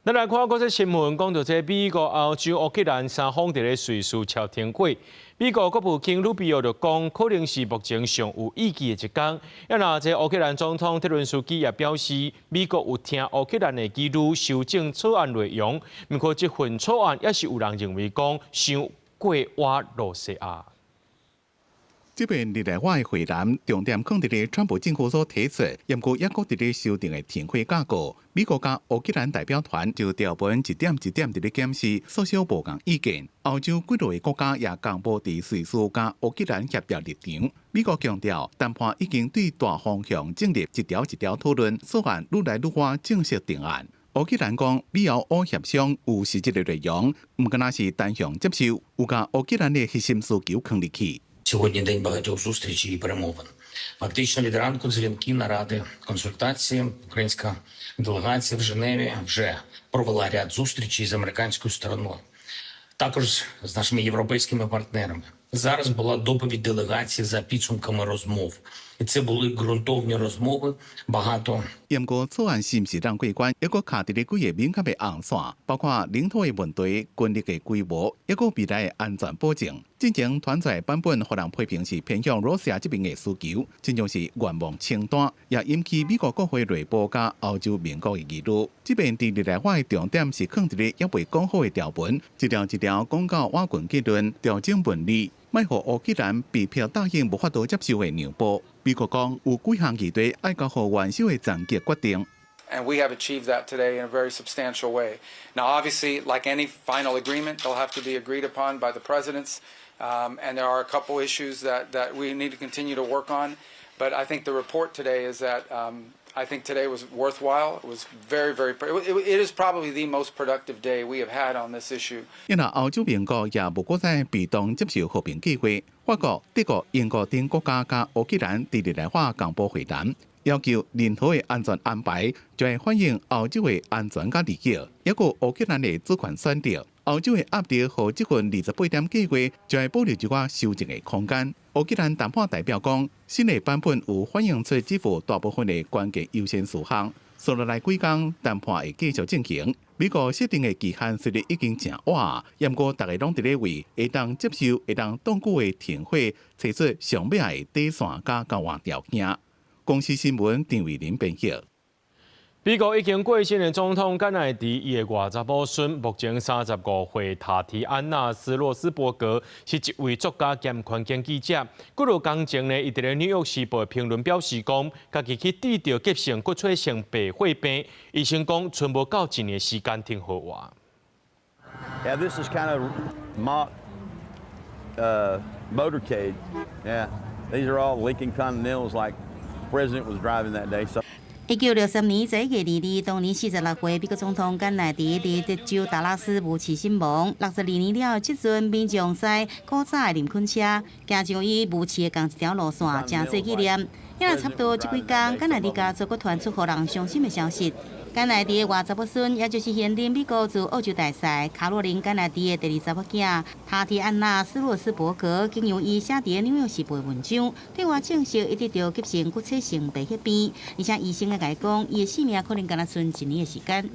咱来看国际新闻，讲到这美国、欧洲、乌克兰三方伫咧瑞士敲停火。美国国务卿鲁比奥就讲，可能是目前上有意义的一天。也那这乌克兰总统泽伦斯基也表示，美国有听乌克兰的记录修正草案内容，不过这份草案也是有人认为讲伤过瓦罗西亚。这边日内瓦的会谈重点放伫咧川普政府所提出，不过也搁伫咧修订的停火架构。美国甲乌克兰代表团就条文一点一点伫咧检视，缩小无共意见。欧洲几多个国家也公布伫瑞士甲乌克兰协调立场。美国强调，谈判已经对大方向进入一条一条讨论，草案愈来愈晚正式定案。乌克兰讲，美欧乌协商有实质的内容，唔仅是单向接受，有甲乌克兰的核心需求放入去。Сьогодні день багатьох зустрічей і перемовин. Фактично від ранку дзвінки, наради, консультації. Українська делегація в Женеві вже провела ряд зустрічей з американською стороною. Також з нашими європейськими партнерами. Зараз була доповідь делегації за підсумками розмов. І це були ґрунтовні розмови, багато. 不过草案是不是让过关，还佫卡伫咧几个敏感的红线，包括领土的问题、军力的规模，还佫未来的安全保证。之前传出来版本，互人批评是偏向罗西亚这边的需求，真正是愿望清单，也引起美国国会内部甲欧洲民国的议论。这边伫日内瓦的重点是放伫咧还未讲好的条文，一条一条讲到瓦quyền結論、調整分離，莫互烏克蘭被迫答應無法度接受的讓步。美國講有幾項議題愛交互元首的暫決決定。And we have achieved that today in a very substantial way. Now, obviously, like any final agreement, they'll have to be agreed upon by the presidents. And there are a couple issues that we need to continue to work on. But I think the report today is that I think today was worthwhile. It was it is probably the most productive day we have had on this issue. 因為歐洲盟國也無過再被動接受和平計劃，法國、德國、英國等國家甲烏克蘭伫日內瓦公布會談，要求任何的安全安排，就係反映歐洲的安全甲利益，抑個烏克蘭的主權選擇。歐洲的壓力和這份28點計劃，就係保留一寡修正的空間。烏克蘭談判代表講，新的版本有反映出幾乎大部分的關鍵優先事項。接落來幾天，談判會繼續進行。美國設定的期限雖然已經真晚，不過大家攏佇咧為會當接受、會當當久的停火，找出上尾的底線甲交換條件。公司新聞張偉林編輯。美國已經過身的總統甘迺迪，伊的外雜寶孫，目前35歲塔提安娜·斯洛斯伯格是一位作家兼環境記者。幾日工前呢，伊伫咧《紐約時報》評論表示講，家己去治療急性骨髓性白血病，醫生講剩無夠1年時間挺好活。Yeah, this is kind of mock motorcade. Yeah, these are all Lincoln Continentals like the president was driving that day. So. 1963年1月2日，當年46歲美國總統甘迺迪佇德州達拉斯無期身亡。62年了，這陣民眾駛古早的林肯車，行上伊無期的同一條路線，真濟紀念。也若差不多這幾天，甘迺迪家族佫傳出讓人傷心的消息。甘迺迪的外雜寶孫，也就是現任美國駐澳洲大使卡洛琳·甘迺迪的第二查某囝塔提安娜·斯洛斯伯格，經由伊寫佇《紐約時報》的文章，對外證實伊得到急性骨髓性白血病，而且醫生來甲伊講，伊的性命可能敢若剩1年的時間。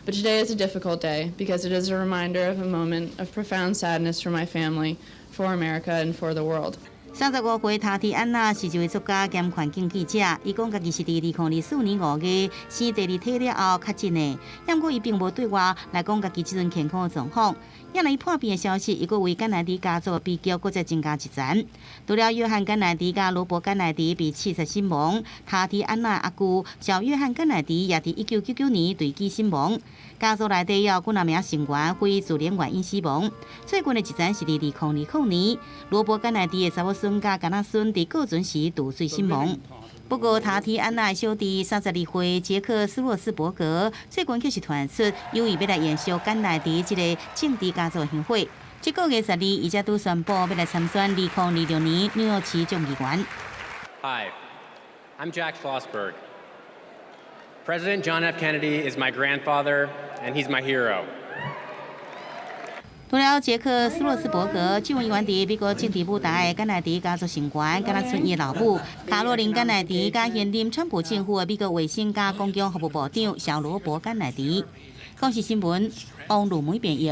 But today is a difficult day because it is a reminder of a moment of profound sadness for my family, for America, and for the world. 35歲塔提安娜是一位作家兼環境記者，伊講家己是佇2004年5月生第二胎了後確診的，不過伊並無對外來講家己這陣健康的狀況。也來伊破病的消息，伊閣為甘迺迪家族的悲劇閣再增加一層。除了約翰甘迺迪甲羅伯甘迺迪被刺殺身亡，塔提安娜阿舅小約翰甘迺迪也佇1999年墜機身亡。家族內底也有幾名成員非自然原因死亡。最近的一陣是佇2020年，羅伯甘迺迪的查某孫甲囡仔孫佇過船時墮水身亡。不過，塔提安娜的小弟32歲傑克·斯洛斯伯格最近卻是傳出有意要來延續甘迺迪這個政治家族的行為。這個月12日，伊才拄宣布要來參選2026年紐約市眾議員。Hi, I'm Jack Schlossberg. President John F. Kennedy is my grandfather, and he's my hero. 除了傑克·斯洛斯伯格，這位原佇美國政治舞台的甘迺迪家族成員，敢若像伊的老母卡洛琳·甘迺迪，甲現任川普政府的美國衛生甲公共服務部長小羅伯·甘迺迪。公视新闻王如梅编译。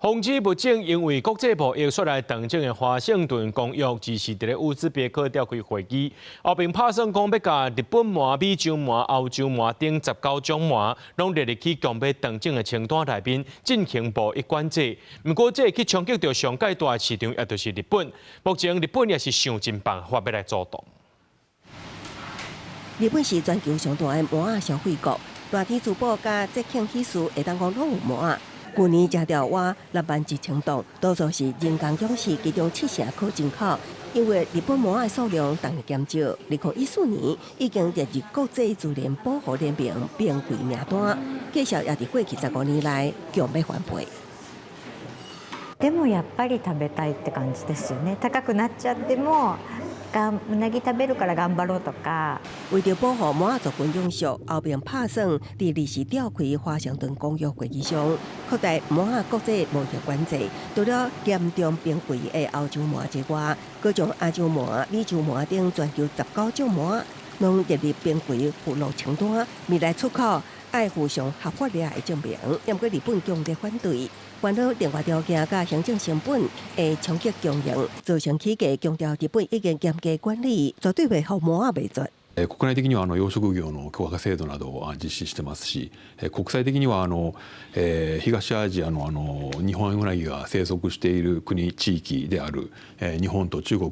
防止不正因为国际部约束来登证的华盛顿公约，只是伫咧乌兹别克召开会议，后并拍算讲要甲日本麻、美洲麻、欧洲麻等19种麻，拢列入去强要登证的清单内面进行贸易管制。不过，这去冲击到上界大的市场，也就是日本。目前日本也是想尽办法要来阻挡。日本是全球上大的麻仔消费国，大天珠宝甲节庆喜事会当讲拢有麻仔。去年食到哇61000吨，多数是人工养殖，其中70%可进口。因为日本麻仔数量逐年减少，2014年已经列入国际自然保护联盟边柜名单，计数也伫过去15年来强要翻倍。でもやっぱり食べたいって感じですよね。高くなっちゃっても。うなぎ食べるから頑張ろうとか。为着保护麻仔族群永续，后边打算伫2时召开华盛顿公约会议上，扩大麻仔国际贸易管制。除了严重冰柜的欧洲麻之外，各种亚洲麻、美洲麻等全球19种麻，拢列入冰柜附录清单，未来出口爱附上合法的证明。不过日本强烈反对。关于另外条件甲行政成本会冲击经营，造成起价强调日本已经严格管理，绝对袂互麻仔袂绝。国内的には養殖業の許可制度などを実施してますし、国際的には東アジアの日本ウナギが生息している国地域である日本と中国、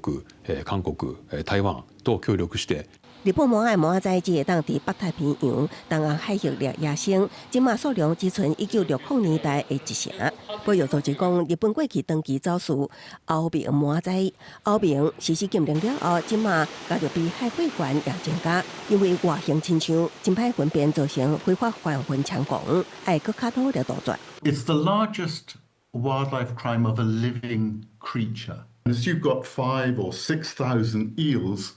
韓国、台湾と協力して。日本麻仔麻仔只会当伫北太平洋、东岸海域掠野生，即马数量只存1960年代的1成。保育组织讲，日本过去长期走私欧明麻仔，欧明实施禁令了后，即马加入比海会馆也增加，因为外形亲像，真歹分辨造成非法贩运猖狂，爱搁较努力杜绝。It's the largest wildlife crime of a living creature. As you've got 5,000 or 6,000 eels.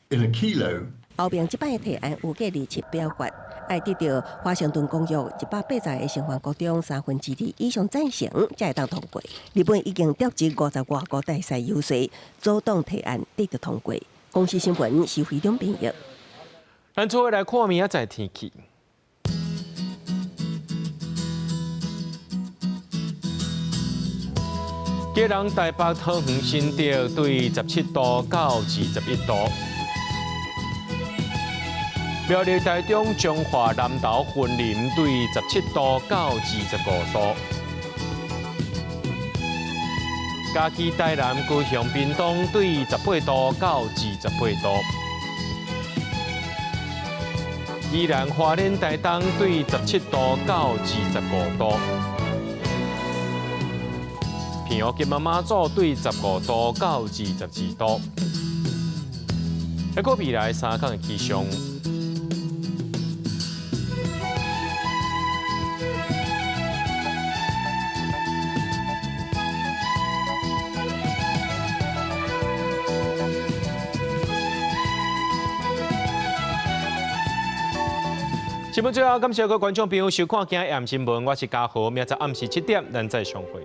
In a kilo. 后边即摆的提案有计27表决，爱得到华盛顿公约180个成员国中2/3以上赞成，才会当通过。日本已经调集50外国大赛优势，阻挡提案得到通过。公视新闻是非常平议。咱做伙来看明仔载天气。今日台北桃园新竹对17度到21度。苗栗台中彰化南投云林对17度到25度，嘉义台南高雄屏东对18度到28度，宜兰花莲台东对17度到25度，平湖金门马祖对15度到22度。还个未来3天的气象。新闻最后，感谢各位观众朋友收看今日暗新闻，我是嘉豪，明仔暗时7点咱再相会。